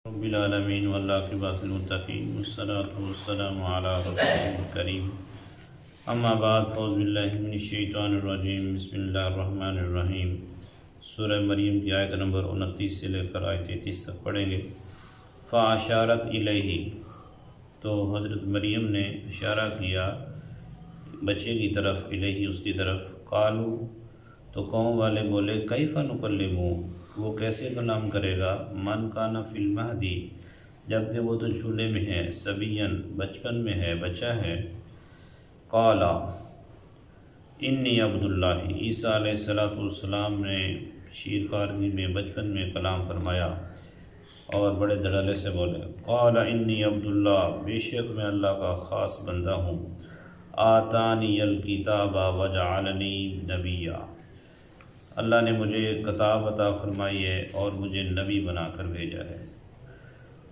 رب العالمین والعاقبۃ للمتقین والصلاۃ والسلام علی رسول الکریم اما بعد فاعوذ باللہ من الشیطان الرجیم بسم اللہ الرحمن الرحیم۔ سورہ مریم کی آیت نمبر 29 سے لے کر آیت 33 تک پڑھیں گے۔ فاشارت الیہ، تو حضرت مریم نے اشارہ کیا بچے کی طرف، الیہ اس کی طرف۔ قالو، تو قوم والے بولے کیف نکلمو، وہ کیسے کلام کرے گا، من کان فی المہدی، جبکہ وہ تو چولہے میں ہے، صبیًا بچپن میں ہے، بچہ ہے۔ قال انی عبداللہ، عیسیٰ علیہ السلام نے شیر خارگی میں بچپن میں کلام فرمایا اور بڑے دھڑلے سے بولے، قال انی عبداللہ، بے شک میں اللہ کا خاص بندہ ہوں، آتانی الکتاب وجعلنی نبیّا، اللہ نے مجھے کتاب عطا فرمائی ہے اور مجھے نبی بنا کر بھیجا ہے۔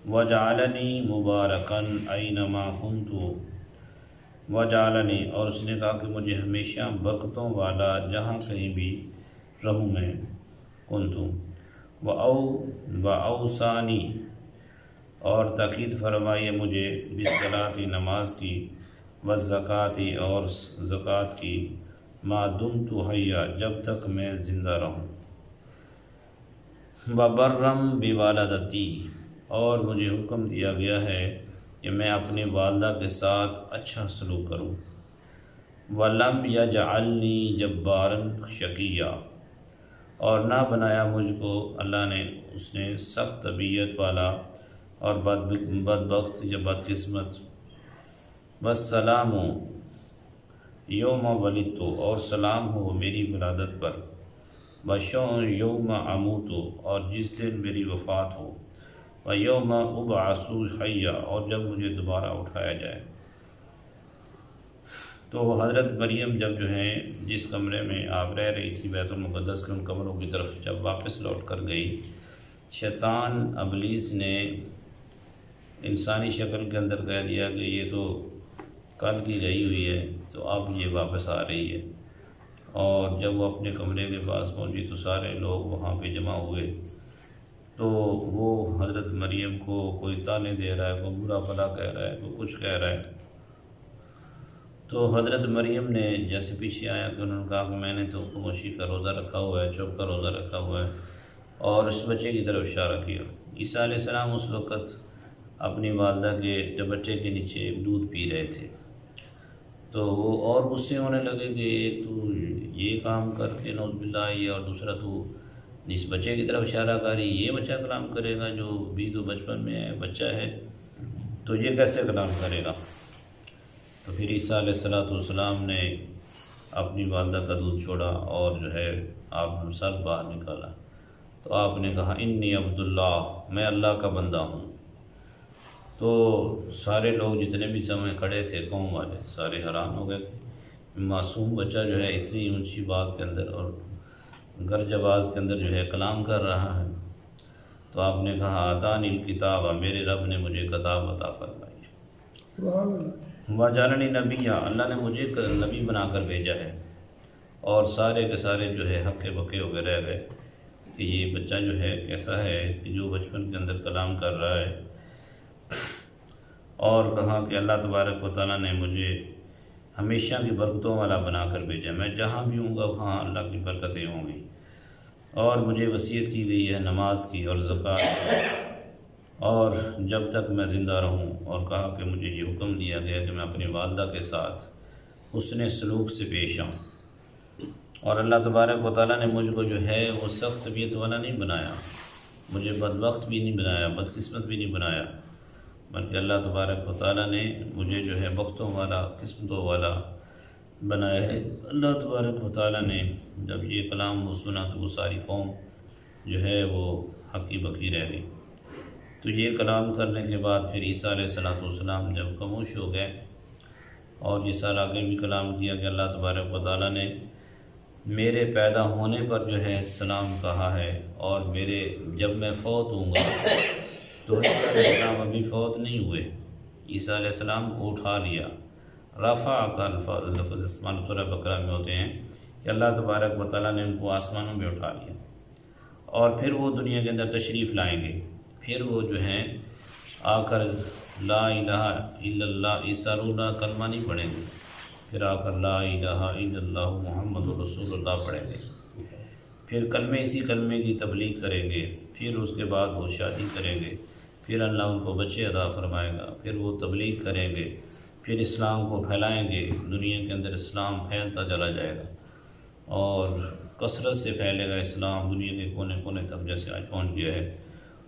وجعلنی مبارکاً اینما کنت، وجعلنی، اور اس نے کہا کہ مجھے ہمیشہ برکتوں والا جہاں کہیں بھی رہوں میں، کنت، واوصانی، اور تاکید فرمائی ہے مجھے بالصلاۃ، نماز کی، والزکوٰۃ، اور زکوٰۃ کی، ما دمت حیا، جب تک میں زندہ رہوں، وبرم بوالدتی، اور مجھے حکم دیا گیا ہے کہ میں اپنی والدہ کے ساتھ اچھا سلوک کروں، ولم یجعلنی جبارا شقیا، اور نہ بنایا مجھ کو اللہ نے، اس نے سخت طبیعت والا اور بدبخت یا بدقسمت۔ والسلام یوم ولدت، اور سلام ہو میری ولادت پر، یوم اموت، اور جس دن میری وفات ہو، یوم ابعث حیا، اور جب مجھے دوبارہ اٹھایا جائے۔ تو حضرت مریم جب جو ہے جس کمرے میں آپ رہ رہی تھی بیت المقدس کے ان کمروں کی طرف جب واپس لوٹ کر گئی، شیطان ابلیس نے انسانی شکل کے اندر کہہ دیا کہ یہ تو کل کی گئی ہوئی ہے، تو اب یہ واپس آ رہی ہے۔ اور جب وہ اپنے کمرے کے پاس پہنچی تو سارے لوگ وہاں پہ جمع ہوئے، تو وہ حضرت مریم کو کوئی تانے دے رہا ہے، کوئی برا بھلا کہہ رہا ہے، کوئی کچھ کہہ رہا ہے۔ تو حضرت مریم نے جیسے پیچھے آیا کہ انہوں نے کہا کہ میں نے تو خاموشی کا روزہ رکھا ہوا ہے، چپ کا روزہ رکھا ہوا ہے، اور اس بچے کی طرف اشارہ کیا۔ عیسیٰ علیہ السلام اس وقت اپنی والدہ کے بچے کے نیچے دودھ پی رہے تھے، تو وہ اور غصے ہونے لگے کہ ایک تو یہ کام کر کے نعوذ باللہ یہ، اور دوسرا تو اس بچے کی طرف اشارہ کری، یہ بچہ کلام کرے گا جو بھی تو بچپن میں ہے، بچہ ہے، تو یہ کیسے کلام کرے گا؟ تو پھر عیسیٰ علیہ السلام نے اپنی والدہ کا دودھ چھوڑا اور جو ہے آپ سر باہر نکالا، تو آپ نے کہا انی عبداللہ، میں اللہ کا بندہ ہوں۔ تو سارے لوگ جتنے بھی سامنے کھڑے تھے قوم والے سارے حیران ہو گئے کہ معصوم بچہ جو ہے اتنی اونچی باز کے اندر اور گرج آواز کے اندر جو ہے کلام کر رہا ہے۔ تو آپ نے کہا آتانی الکتاب، میرے رب نے مجھے کتاب عطا فرمائی، وجعلنی نبیّا، اللہ نے مجھے نبی بنا کر بھیجا ہے۔ اور سارے کے سارے جو ہے ہکے بکے ہو گئے رہ گئے کہ یہ بچہ جو ہے کیسا ہے کہ جو بچپن کے اندر کلام کر رہا ہے۔ اور کہا کہ اللہ تبارک و تعالیٰ نے مجھے ہمیشہ کی برکتوں والا بنا کر بھیجا، میں جہاں بھی ہوں گا وہاں اللہ کی برکتیں ہوں گی، اور مجھے وصیت کی گئی ہے نماز کی اور زکوٰۃ کی، اور جب تک میں زندہ رہوں، اور کہا کہ مجھے یہ حکم دیا گیا کہ میں اپنی والدہ کے ساتھ حسن سلوک سے پیش آؤں۔ اور اللہ تبارک و تعالیٰ نے مجھ کو جو ہے وہ سخت طبیعت والا نہیں بنایا، مجھے بدبخت بھی نہیں بنایا، بدقسمت بھی نہیں بنایا، بلکہ اللہ تبارک و تعالیٰ نے مجھے جو ہے بختوں والا، قسمتوں والا بنایا ہے۔ اللہ تبارک و تعالیٰ نے جب یہ کلام وہ سنا تو وہ ساری قوم جو ہے وہ ہکی بکی رہ گئی۔ تو یہ کلام کرنے کے بعد پھر عیسیٰ علیہ السلام جب خاموش ہو گئے، اور یہ سارا آگے بھی کلام کیا کہ اللہ تبارک و تعالیٰ نے میرے پیدا ہونے پر جو ہے سلام کہا ہے، اور میرے جب میں فوت ہوں گا، تو عیسیٰ علیہ السلام ابھی فوت نہیں ہوئے، عیسیٰ علیہ السلام کو اٹھا لیا۔ رفع کا لفظ استعمال سورہ بقرہ میں ہوتے ہیں کہ اللہ تبارک و تعالیٰ نے ان کو آسمانوں میں اٹھا لیا، اور پھر وہ دنیا کے اندر تشریف لائیں گے، پھر وہ جو ہیں آ کر لا الہ الا اللہ عیسیٰ کلمہ نہیں پڑھیں گے، پھر آ کر لا الہ الا اللہ محمد رسول اللہ پڑھیں گے، پھر اسی کلمے کی تبلیغ کریں گے، پھر اس کے بعد وہ شادی کریں گے، پھر اللہ ان کو بچے عطا فرمائے گا، پھر وہ تبلیغ کریں گے، پھر اسلام کو پھیلائیں گے، دنیا کے اندر اسلام پھیلتا چلا جائے گا اور کثرت سے پھیلے گا اسلام دنیا کے کونے کونے تک جیسے آج پہنچ گیا ہے،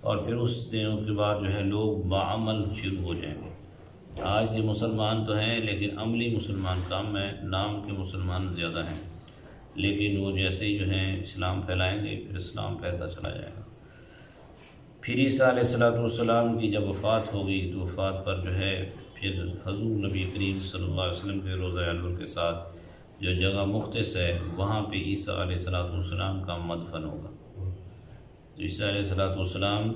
اور پھر اس دنوں کے بعد جو ہے لوگ باعمل شروع ہو جائیں گے۔ آج کے مسلمان تو ہیں لیکن عملی مسلمان کم ہیں، نام کے مسلمان زیادہ ہیں، لیکن وہ جیسے ہی جو ہیں اسلام پھیلائیں گے پھر اسلام پھیلتا چلا جائے گا۔ پھر عیسیٰ علیہ السلام کی جب وفات ہوگی تو وفات پر جو ہے پھر حضور نبی کریم صلی اللہ علیہ وسلم کے روضہ انور کے ساتھ جو جگہ مختص ہے وہاں پہ عیسیٰ علیہ السلام کا مدفن ہوگا۔ تو عیسیٰ علیہ السلام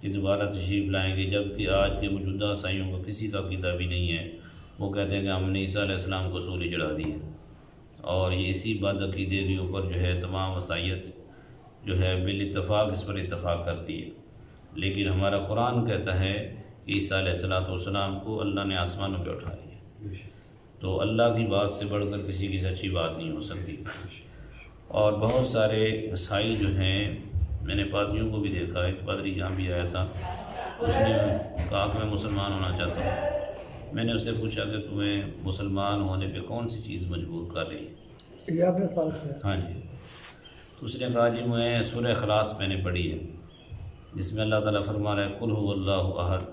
کی دوبارہ تشریف لائیں گے، جبکہ آج کے موجودہ عیسائیوں کا کسی کا عقیدہ بھی نہیں ہے، وہ کہتے ہیں کہ ہم نے عیسیٰ علیہ السلام کو سولی چڑھا دی ہے، اور یہ اسی بد عقیدے کے اوپر جو ہے تمام عیسائیت جو ہے بالاتفاق اس پر اتفاق کرتی ہے، لیکن ہمارا قرآن کہتا ہے کہ عیسیٰ علیہ السلام کو اللہ نے آسمانوں پہ اٹھا لیا، تو اللہ کی بات سے بڑھ کر کسی کی سچی بات نہیں ہو سکتی۔ اور بہت سارے عیسائی جو ہیں، میں نے پادریوں کو بھی دیکھا، ایک پادری جہاں بھی آیا تھا اس نے کہا کہ میں مسلمان ہونا چاہتا ہوں۔ میں نے اس سے پوچھا کہ تمہیں مسلمان ہونے پہ کون سی چیز مجبور کر رہی ہے؟ یہ آپ نے سوال کیا؟ ہاں جی، تو اس نے کہا جی میں سورہ اخلاص میں نے پڑھی ہے جس میں اللہ تعالیٰ فرما رہا ہے قل هو اللہ احد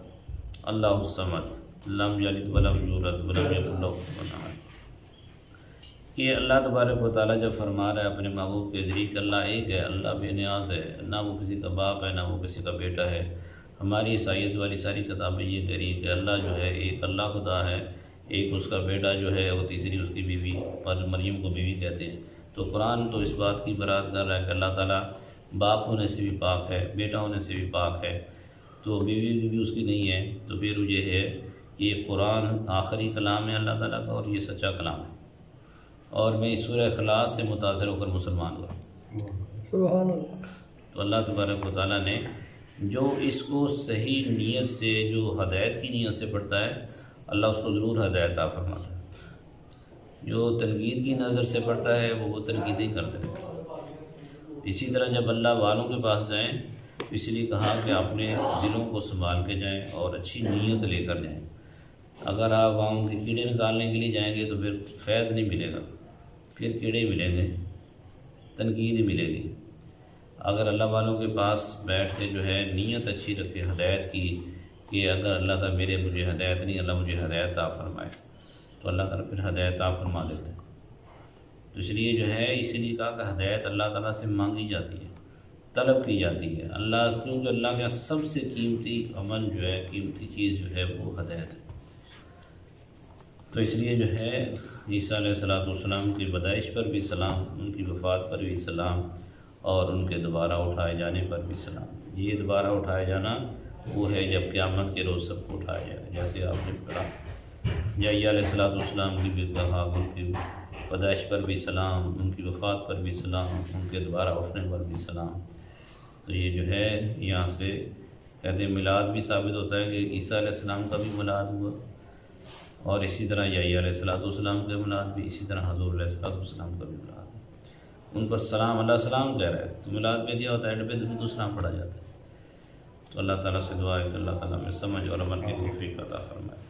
اللہ الصمد لم یلد ولم یولد ولم یکن لہ کفوا احد، کہ اللہ تبارک و تعالیٰ جب فرما رہا ہے اپنے محبوب کے ذریعے کہ اللہ ایک ہے، اللہ بے نیاز ہے، نہ وہ کسی کا باپ ہے نہ وہ کسی کا بیٹا ہے۔ ہماری عیسائیت والی ساری کتابیں یہ کہہ رہی ہیں کہ اللہ جو ہے ایک اللہ خدا ہے، ایک اس کا بیٹا جو ہے وہ تیسری اس کی بیوی، پر مریم کو بیوی کہتے ہیں۔ تو قرآن تو اس بات کی برات کر رہا ہے کہ اللہ تعالیٰ باپ ہونے سے بھی پاک ہے، بیٹا ہونے سے بھی پاک ہے، تو بیوی بھی اس کی نہیں ہے۔ تو پھر یہ ہے کہ یہ قرآن آخری کلام ہے اللہ تعالیٰ کا اور یہ سچا کلام ہے، اور میں اس سورہ اخلاص سے متاثر ہو کر مسلمان ہوا۔ سبحان اللہ۔ تو اللہ تبارک و تعالیٰ نے جو اس کو صحیح نیت سے، جو ہدایت کی نیت سے پڑھتا ہے، اللہ اس کو ضرور ہدایت عطا فرماتا ہے۔ جو تنقید کی نظر سے پڑھتا ہے وہ تنقید ہی کرتے رہتے ہیں۔ اسی طرح جب اللہ والوں کے پاس جائیں تو اس لیے کہا کہ اپنے دلوں کو سنبھال کے جائیں اور اچھی نیت لے کر جائیں۔ اگر آپ وہاں کے کیڑے نکالنے کے لیے جائیں گے تو پھر فیض نہیں ملے گا، پھر کیڑے ملیں گے، تنقید ملے گی۔ اگر اللہ والوں کے پاس بیٹھ کے جو ہے نیت اچھی رکھے ہدایت کی، کہ اگر اللہ کا مجھے ہدایت نہیں، اللہ مجھے ہدایت عطا فرمائے، تو اللہ تعالیٰ پھر ہدایت عطا فرما دیتے ہیں۔ تو اس لیے جو ہے اس لیے کہا کہ ہدایت اللہ تعالیٰ سے مانگی جاتی ہے، طلب کی جاتی ہے اللہ، کیونکہ اللہ کا سب سے قیمتی عمل جو ہے، قیمتی چیز جو ہے وہ ہدایت ہے۔ تو اس لیے جو ہے عیسیٰ علیہ السلام کی پیدائش پر بھی سلام، ان کی وفات پر بھی سلام، اور ان کے دوبارہ اٹھائے جانے پر بھی سلام۔ یہ دوبارہ اٹھائے جانا وہ ہے جب قیامت کے روز سب کو اٹھایا جائے، جیسے آپ نے پڑھا یحییٰ علیہ السلام کی بھی کہا، ان کی پیدائش پر بھی سلام، ان کی وفات پر بھی سلام، ان کے دوبارہ اٹھنے پر بھی سلام۔ تو یہ جو ہے یہاں سے کہتے ہیں میلاد بھی ثابت ہوتا ہے کہ عیسیٰ علیہ السلام کا بھی میلاد ہوا، اور اسی طرح یحییٰ علیہ السلام کا میلاد بھی، اسی طرح حضور علیہ السلام کا بھی میلاد ہے۔ ان پر سلام اللہ سلام کہہ رہا ہے، تو میلاد پہ دیا ہوتا ہے، اینڈ پہ تو سلام پڑھا جاتا ہے۔ تو اللہ تعالیٰ سے دعا ہے کہ اللہ تعالیٰ میں سمجھ اور عمل کی توفیق عطا فرمائے۔